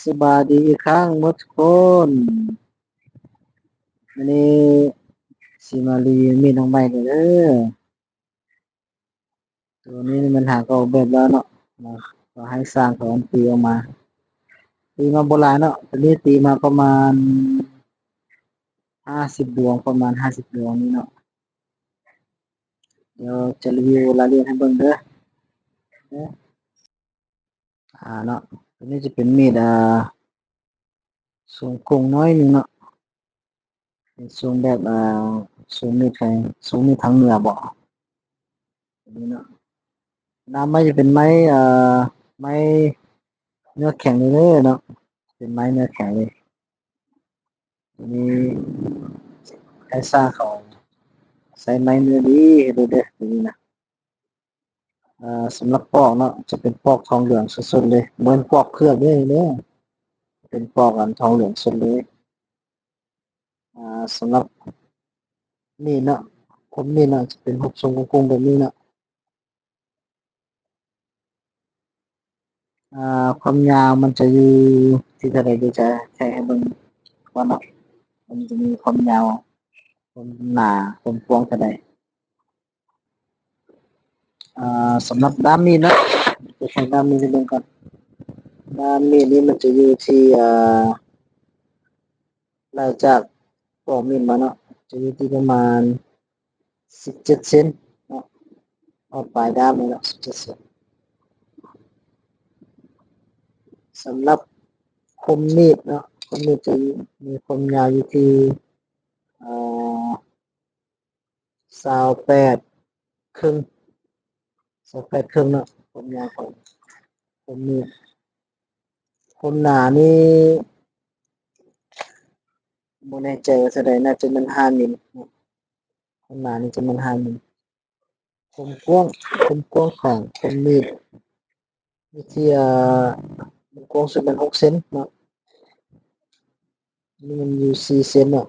สบายดีอีกครั้งหมดทุกคนวันนี้สิมารีวิวมีดน้องใหม่เลยเด้อตัวนี้มันหาก็ออกแบบแล้วเนาะก็ให้สร้างของตีออกมาตีมาโบราณเนาะตัวนี้ตีมาประมาณ50 ดวงประมาณ50 ดวงนี่เนาะเดี๋ยวจะรีวิวรายละเอียดให้เบิ่งเด้อเนาะตัวนี้จะเป็นมีดทรงโค้งน้อยหนึงเนาะเป็นทรงแบบทรงมีดไทยทรงมีดทางเหนือบ่อันนี้เนาะด้ามไม้จะเป็นไม้ไม้เนื้อแข็งเลยเนาะเป็นไม้เนื้อแข็งเลยตัวนี้ใช้สร้างเขาใช้ไม้เนื้อดีดูเด้อตัวนี้นะสำหรับปอกเนาะจะเป็นปอกทองเหลืองสดๆเลยเหมือนปอกเคลือบเลยเนี่ยเป็นปอกอันทองเหลืองสดเลยสำหรับมีดเนาะผมมีดเนาะจะเป็นรูปทรงกลมๆแบบนี้เนาะความยาวมันจะอยู่ที่เท่าไหร่เดี๋ยวจะแค่ให้เบิ่งว่าเนาะมันจะมีความยาวความหนาความกว้างเท่าใดสำหรับด้ามมีดเนาะจะใช้ด้ามมีดให้เบิ่งก่อนด้ามมีดนี้มันจะอยู่ที่ไล่จากปอกมีดมาเนาะจะอยู่ที่ประมาณ17 เซนเนาะเอาปลายด้ามเลยเนาะ17 เซนสำหรับคมมีดเนาะคมมีดจะมีความยาวอยู่ที่อ่า28ครึ่ง28ครึ่งเนาะความยาวของคมมีดความหนานี่บ่แน่ใจว่าเท่าใดน่าจะมัน5 มิลเนาะความหนานี่จะมัน5 มิลความกว้างของคมมีดอยู่ที่มันกว้างสุดมัน6 เซนเนาะนี่มันอยู่4 เซนเนาะ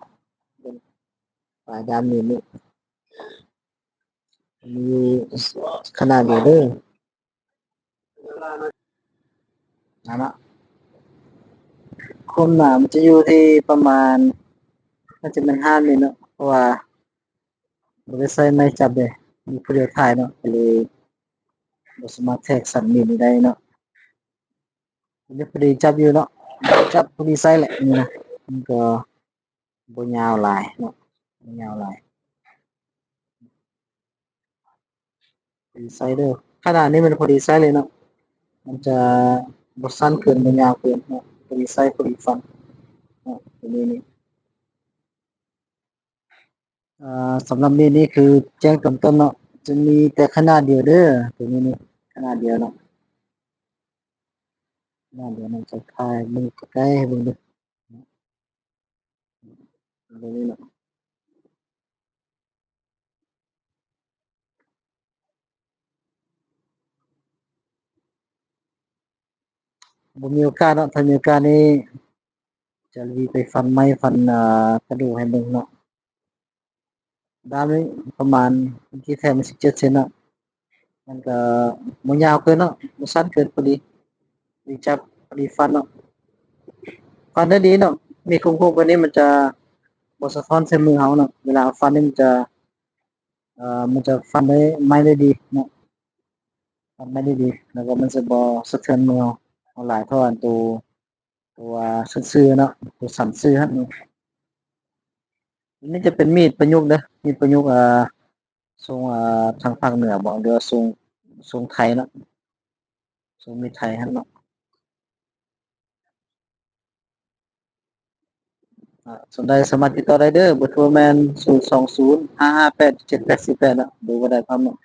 ปลายด้ามมีดนี่มีอยู่ขนาดเดียวเด้อนั่นเนาะความหนามันจะอยู่ที่ประมาณน่าจะเป็น5 มิลเนาะเพราะว่าบ่ได้ใช้ไม้จับเดะมีผู้เดียวถ่ายเนาะก็เลยบ่สามารถแทรกสันมีดนี้ได้เนาะอันนี้พอดีจับอยู่เนาะจับพอดีไซส์แหละนี่นะมันก็บ่ยาวหลายเนาะบ่ยาวหลายพอดีไซส์เด้อขนาดนี้มันพอดีไซส์เลยเนาะมันจะบ่สั้นเกินบ่ยาวเกินเนาะพอดีไซส์พอดีฟันเนาะตัวนี้นี่สำหรับมีดนี้คือแจ้งตอนต้นเนาะจะมีแต่ขนาดเดียวเด้อตัวนี้นี่ขนาดเดียวเนาะขนาดเดียวมันจะถ่ายมือใกล้ๆให้เบิ่งเด้อตัวนี้เนาะ บ่มีโอกาสเนาะถ้ามีโอกาสนี่จะรีบไปฟันไม้ฟันกระดูกให้เบิ่งเนาะด้ามนี้ประมาณที่แท้มัน17 เซนเนาะมันก็บ่ยาวเกินเนาะบ่สั้นเกินพอดีดีจับพอดีฟันเนาะฟันได้ดีเนาะมีคมๆกว่านี้มันจะบ่สะท้อนใส่มือเราเนาะเวลาฟันนี่มันจะฟันได้ไม้ได้ดีเนาะฟันไม้ได้ดีแล้วก็มันจะบ่สะเทือนมือเราหลายเท่าอันตัวซื่อๆเนาะตัวสั่นซื่อครับ อันนี้จะเป็นมีดประยุกต์เด้อมีดประยุกต์ทรงทางภาคเหนือบ่หรือว่าทรงไทยเนาะทรงมีดไทยครับเนาะสนใจสามารถติดต่อได้เด้อเบอร์โทรแม่น0205587788เนาะดูบ่ได้พร้อมเนาะ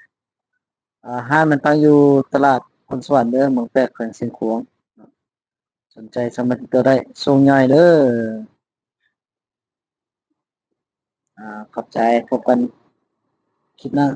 ห้านมันตั้งอยู่ตลาดพลสวรรค์เด้อเมืองแปดแขวงเชียงขวางสนใจสามารถติดต่อได้ส่งง่ายเด้อขอบใจพบกันคลิปหน้า